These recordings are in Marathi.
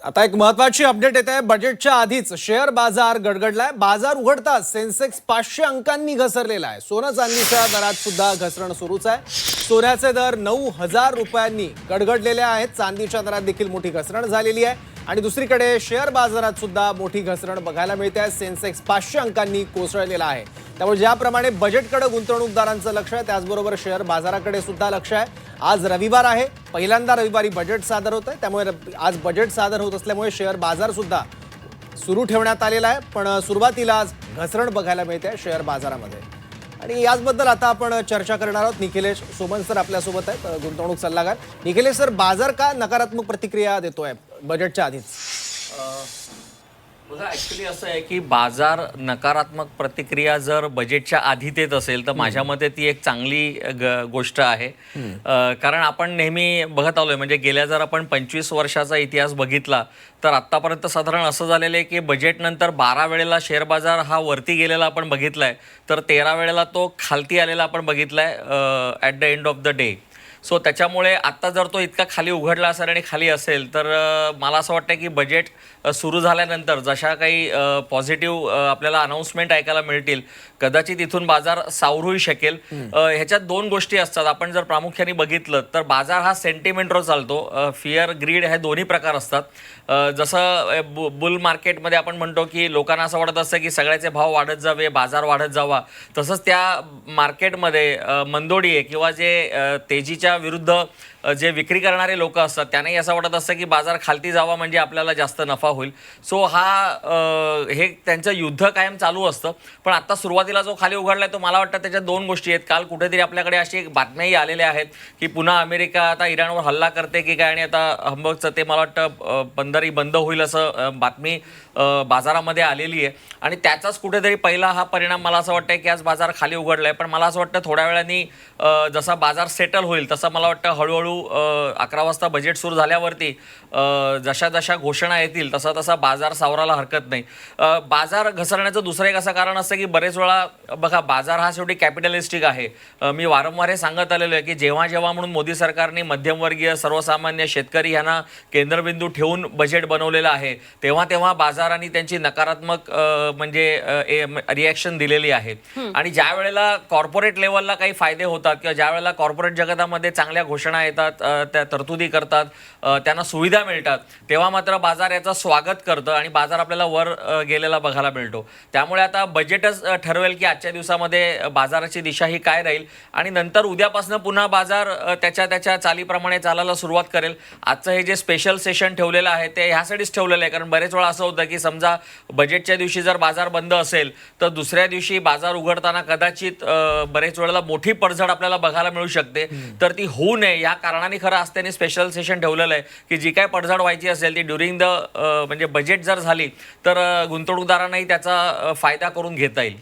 आता एक महत्वाची अपडेट येत आहे। बजेटच्या आधीच शेअर बाजार गडगडलाय। बाजार उघडताच सेन्सेक्स 500 अंकांनी घसरलेला आहे। सोनं चांदीच्या दरात सुद्धा घसरण सुरूच आहे। सोन्याचे दर 9,000 रुपयांनी गडगडलेले आहेत। चांदीच्या दरात देखील मोठी घसरण झालेली आहे आणि दुसरीकडे शेअर बाजारात सुद्धा मोठी घसरण बघायला मिळते आहे। सेन्सेक्स 500 अंकांनी कोसळलेला आहे। त्यामुळे ज्याप्रमाणे बजेटकडे गुंतवणूकदारांचं लक्ष आहे, त्याचबरोबर शेअर बाजाराकडे सुद्धा लक्ष आहे। आज रविवार आहे, पहिल्यांदा रविवारी बजेट सादर होत आहे, त्यामुळे आज बजेट सादर होत असल्यामुळे शेअर बाजार सुद्धा सुरू ठेवण्यात आलेला आहे। पण सुरुवातीला आज घसरण बघायला मिळते आहे शेअर बाजारामध्ये आणि याचबद्दल आता आपण चर्चा करणार आहोत। निखिलेश सोमन सर आपल्यासोबत आहेत, गुंतवणूक सल्लागार। निखिलेश सर, बाजार का नकारात्मक प्रतिक्रिया देतोय बजेटच्या आधीच? बघा, ऍक्च्युली असं आहे की बाजार नकारात्मक प्रतिक्रिया जर बजेटच्या आधी देत असेल तर माझ्या मते ती एक चांगली गोष्ट आहे। कारण आपण नेहमी बघत आलोय, म्हणजे गेल्या जर आपण 25 वर्षाचा इतिहास बघितला तर आतापर्यंत साधारण असं झालेलं आहे की बजेट नंतर 12 वेळेला शेअर बाजार हा वरती गेलेला आपण बघितलाय, तर 13 वेळेला तो खालती आलेला आपण बघितलाय at the end of the day. So त्याच्यामुळे आता जर तो इतका खाली उघडला असेल आणि खाली असेल तर मला असं वाटतं की बजेट सुरू झाल्यानंतर जशा काही पॉझिटिव्ह आपल्याला अनाउन्समेंट ऐकायला मिळतील, कदाचित इथून बाजार सावरूही शकेल। ह्याच्यात दोन गोष्टी असतात। आपण जर प्रामुख्याने बघितलं तर बाजार हा सेंटिमेंटवर चालतो, फिअर ग्रीड हे दोन्ही प्रकार असतात। जसं बुल मार्केटमध्ये आपण म्हणतो की लोकांना असं वाटत असतं की सगळ्याचे भाव वाढत जावे, बाजार वाढत जावा, तसंच त्या मार्केटमध्ये मंदोडी आहे किंवा जे तेजीच्या विरुद्ध जे विक्री करणारे लोक असतात त्यांनाही असं वाटत असतं की बाजार खालती जावा म्हणजे आपल्याला जास्त नफा होईल। सो हे त्यांचं युद्ध कायम चालू असतं। पण आता सुरुवातीला जो खाली उघडलाय तो मला वाटतं त्याच्यात दोन गोष्टी आहेत। काल कुठेतरी आपल्याकडे अशी एक बातम्याही आलेल्या आहेत की पुन्हा अमेरिका आता इराणवर हल्ला करते की काय, आणि आता हंबकचं ते मला वाटतं बंदरही बंद होईल असं बातमी बाजारामध्ये आलेली आहे आणि त्याचाच कुठेतरी पहिला हा परिणाम मला असं वाटतं की आज बाजार खाली उघडलाय। पण मला असं वाटतं थोड्या वेळाने जसा बाजार सेटल होईल तसं मला वाटतं हळूहळू 11 वाजता बजेट सुरू झाल्यावरती जशा जशा घोषणा येतील तसा तसा बाजार सावरायला हरकत नाही। बाजार घसरण्याचं दुसरं एक असं कारण असतं की बरेच वेळा बघा, बाजार हा शेवटी कॅपिटलिस्टिक आहे। मी वारंवार हे सांगत आलेलो आहे की जेव्हा जेव्हा म्हणून मोदी सरकारने मध्यमवर्गीय सर्वसामान्य शेतकरी यांना केंद्रबिंदू ठेवून बजेट बनवलेलं आहे, तेव्हा तेव्हा बाजारांनी त्यांची नकारात्मक म्हणजे रिॲक्शन दिलेली आहे। आणि ज्या वेळेला कॉर्पोरेट लेवलला काही फायदे होतात किंवा ज्या वेळेला कॉर्पोरेट जगतामध्ये चांगल्या घोषणा येतात, त्या तरतुदी करतात, त्यांना सुविधा मिळतात, तेव्हा मात्र बाजार याचं स्वागत करतं आणि बाजार आपल्याला वर गेलेला बघायला मिळतो। त्यामुळे आता बजेटच ठरवेल की आजच्या दिवसामध्ये बाजाराची दिशा ही काय राहील आणि नंतर उद्यापासून पुन्हा बाजार त्याच्या चालीप्रमाणे चालायला सुरुवात करेल। आजचं हे जे स्पेशल सेशन ठेवलेलं आहे ते ह्यासाठीच ठेवलेलं आहे, कारण बरेच वेळा असं होतं की समजा बजेटच्या दिवशी जर बाजार बंद असेल तर दुसऱ्या दिवशी बाजार उघडताना कदाचित बरेच वेळेला मोठी पडझड आपल्याला बघायला मिळू शकते। तर ती होऊ नये या कारणाने खरं आज त्यांनी स्पेशल सेशन ठेवलेलं आहे की जी काय पडझड व्हायची असेल ती ड्युरिंग द म्हणजे बजेट जर झाली तर गुंतवणूकदारांनाही त्याचा फायदा करून घेता येईल।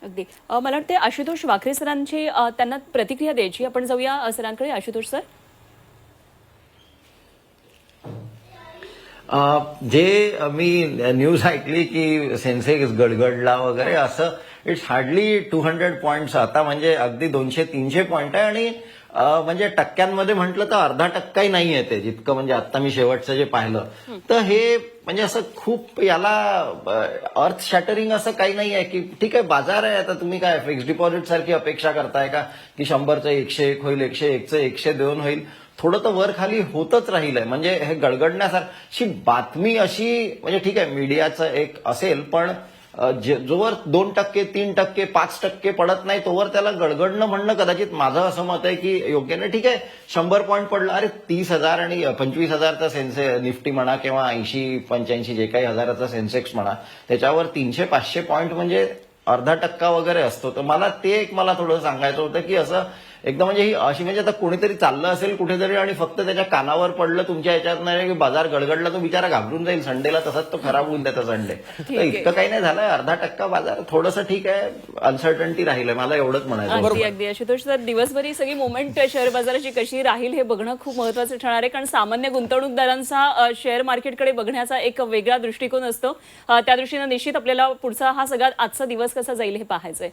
अगदी मला वाटते आशुतोष वाखरे सरांची त्यांना प्रतिक्रिया द्यायची। आपण जाऊया सरांकडे। आशुतोष सर, जे मी न्यूज ऐकली की सेन्सेक्स गडगडला वगैरे, असं इट्स हार्डली 200 पॉईंट्स आता, म्हणजे अगदी 200-300 पॉईंट आहे आणि म्हणजे टक्क्यांमध्ये म्हटलं तर अर्धा टक्काही नाही आहे ते, जितकं म्हणजे आता मी शेवटचं जे पाहिलं तर हे म्हणजे असं खूप याला अर्थ शॅटरिंग असं काही नाही आहे की ठीक आहे बाजार आहे, आता तुम्ही काय फिक्स्ड डिपॉझिट सारखी अपेक्षा करताय का की 100चं 101 होईल, 101चं 102 होईल? थोडं तर वर खाली होतच राहीलंय। म्हणजे हे गडगडण्यासारखी बातमी अशी, म्हणजे ठीक आहे मीडियाचं एक असेल, पण जोवर 2%, 3%, 5% पडत नाही तोवर त्याला गडगडणं म्हणणं कदाचित माझं असं मत आहे की योग्य नाही। ठीक आहे 100 पॉईंट पडलं, अरे 30,000 आणि 25,000चा निफ्टी म्हणा किंवा 80-85 जे काही हजाराचा सेन्सेक्स म्हणा, त्याच्यावर 300-500 पॉईंट म्हणजे अर्धा टक्का वगैरे असतो। तर मला मला थोडं सांगायचं होतं की असं एकदम म्हणजे ही अशी, म्हणजे आता कोणीतरी चाललं असेल कुठेतरी आणि फक्त त्याच्या कानावर पडलं तुमच्या याच्यात नाही की बाजार गडगडला, तो बिचारा घाबरून जाईल संडेला, तसाच तो खराब होईल त्याचा संडे। तर इतकं काही नाही झालंय, अर्धा टक्का बाजार थोडंसं ठीक आहे, अनसर्टन्टी राहील, मला एवढंच म्हणायचं। अगदी अगदी आशुतोष सर, दिवसभरी सगळी मुवमेंट शेअर बाजाराची कशी राहील हे बघणं खूप महत्त्वाचं ठरणार आहे, कारण सामान्य गुंतवणूकदारांचा शेअर मार्केटकडे बघण्याचा एक वेगळा दृष्टिकोन असतो। त्या दृष्टीने निश्चित आपल्याला पुढचा हा सगळा आजचा दिवस कसा जाईल हे पाहायचंय।